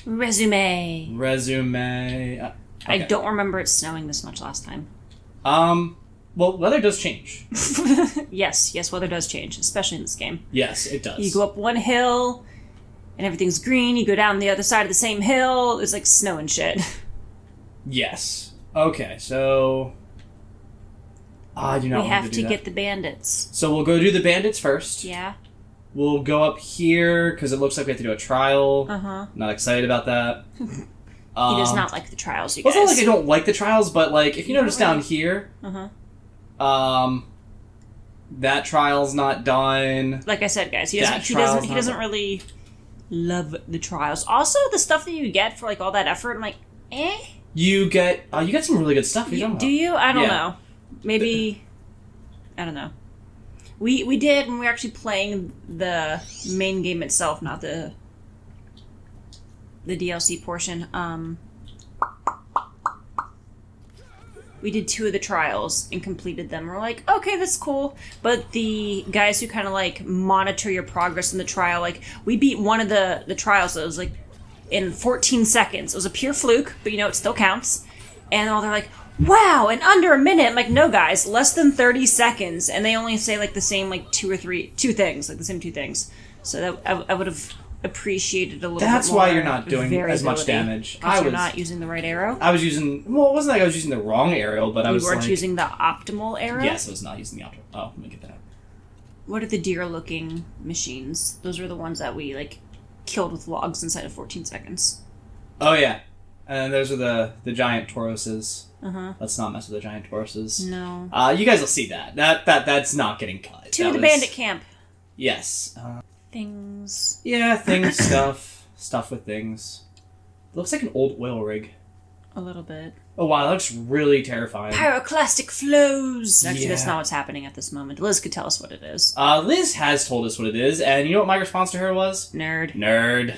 Resume. Okay. I don't remember it snowing this much last time. Well, weather does change. Yes, weather does change, especially in this game. Yes, it does. You go up one hill, and everything's green. You go down the other side of the same hill, there's like snow and shit. Yes. Okay, so... I do not We want have to do to that. get the bandits. So we'll go do the bandits first. Yeah. We'll go up here, because it looks like we have to do a trial. Uh-huh. Not excited about that. He does not like the trials, you Well, guys. it's not like I don't like the trials, but like if you notice down here, that trial's not done. Like I said, guys, he doesn't really love the trials. Also, the stuff that you get for like all that effort, I'm like, eh. You get some really good stuff. Do you? I don't know. Maybe I don't know. We did when we were actually playing the main game itself, not the DLC portion. We did 2 of the trials and completed them. We're like, okay, that's cool. But the guys who kind of like monitor your progress in the trial, like we beat one of the trials that was like in 14 seconds. It was a pure fluke, but it still counts. And all they're like, wow, in under a minute. I'm like, no, guys, less than 30 seconds. And they only say like the same like two things, like the same 2 things. So that I would have appreciated a little bit more. That's why you're not doing as much damage. Because you're not using the right arrow? I was using... Well, it wasn't like I was using the wrong arrow, but I was weren't using the optimal arrow? Yes, I was not using the optimal... Oh, let me get that. What are the deer-looking machines? Those are the ones that we, like, killed with logs inside of 14 seconds. Oh, yeah. And those are the giant Tauruses. Uh-huh. Let's not mess with the giant Tauruses. No. You guys will see that. That's not getting cut. To the bandit camp. Yes. Things. Yeah, things, stuff with things. It looks like an old oil rig. A little bit. Oh wow, that looks really terrifying. Pyroclastic flows! Actually, Yeah. that's not what's happening at this moment. Liz could tell us what it is. Liz has told us what it is, and you know what my response to her was? Nerd.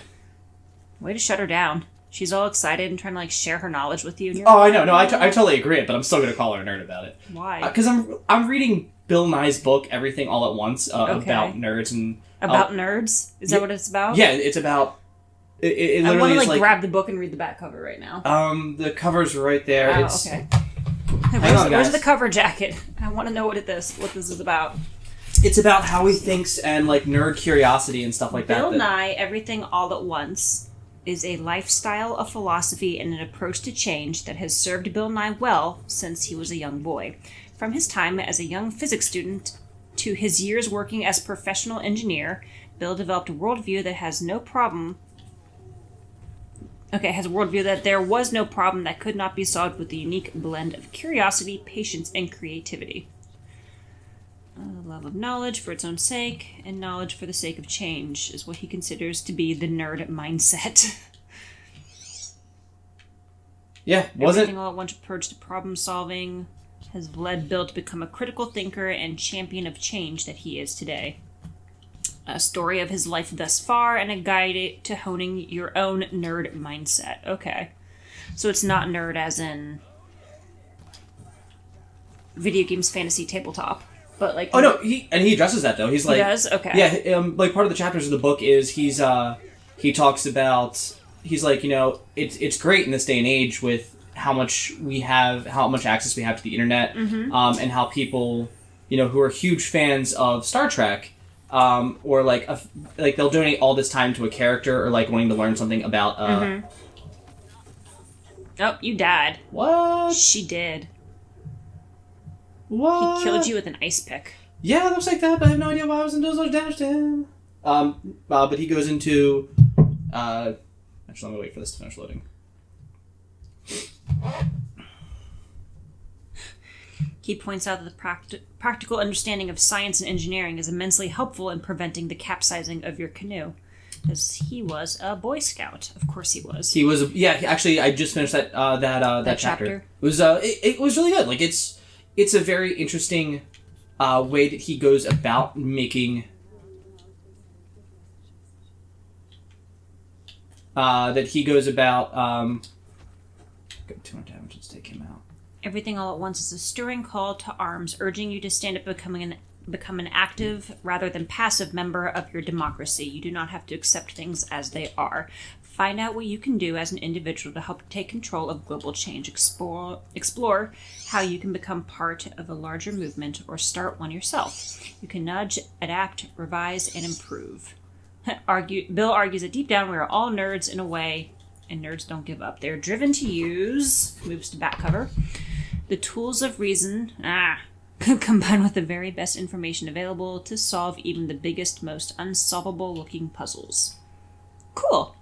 Way to shut her down. She's all excited and trying to, like, share her knowledge with you. And Oh, I know. No, I totally agree, but I'm still going to call her a nerd about it. Why? Because I'm reading Bill Nye's book, Everything All at Once, about nerds and... About nerds? Is that what it's about? Yeah, it's about... It I literally want to, is grab the book and read the back cover right now. The cover's right there. Oh, it's... okay. Hang on, Where's guys. the cover jacket? I want to know what this is about. It's about how he thinks and, like, nerd curiosity and stuff like that. Bill Nye, Everything All at Once, is a lifestyle, a philosophy, and an approach to change that has served Bill Nye well since he was a young boy. From his time as a young physics student to his years working as a professional engineer, Bill developed a worldview that has a worldview that there was no problem that could not be solved with the unique blend of curiosity, patience, and creativity. Love of knowledge for its own sake, and knowledge for the sake of change is what he considers to be the nerd mindset. Yeah, Everything All at Once approach to problem solving has led Bill to become a critical thinker and champion of change that he is today. A story of his life thus far and a guide to honing your own nerd mindset. Okay. So it's not nerd as in video games, fantasy, tabletop. But like, Oh no, he addresses that though. He's like, he does? Okay. Yeah, like part of the chapters of the book is he talks about, he's like, it's great in this day and age with how much access we have to the internet, and how people, who are huge fans of Star Trek, or like they'll donate all this time to a character or like wanting to learn something about. Oh, you died. What? She did. What? He killed you with an ice pick. Yeah, it looks like that, but I have no idea why I wasn't doing so much damage to him. But he goes into... actually, let me wait for this to finish loading. He points out that the practical understanding of science and engineering is immensely helpful in preventing the capsizing of your canoe. Because he was a Boy Scout. Of course he was. He was... actually, I just finished that chapter. It was really good. Like, it's a very interesting way that he goes about making... Too much damage, let's take him out. Everything All at Once is a stirring call to arms, urging you to stand up and become an active rather than passive member of your democracy. You do not have to accept things as they are. Find out what you can do as an individual to help take control of global change. Explore how you can become part of a larger movement or start one yourself. You can nudge, adapt, revise, and improve. Bill argues that deep down we are all nerds in a way, and nerds don't give up. They're driven to use, moves to back cover, the tools of reason, combined with the very best information available to solve even the biggest, most unsolvable looking puzzles. Cool.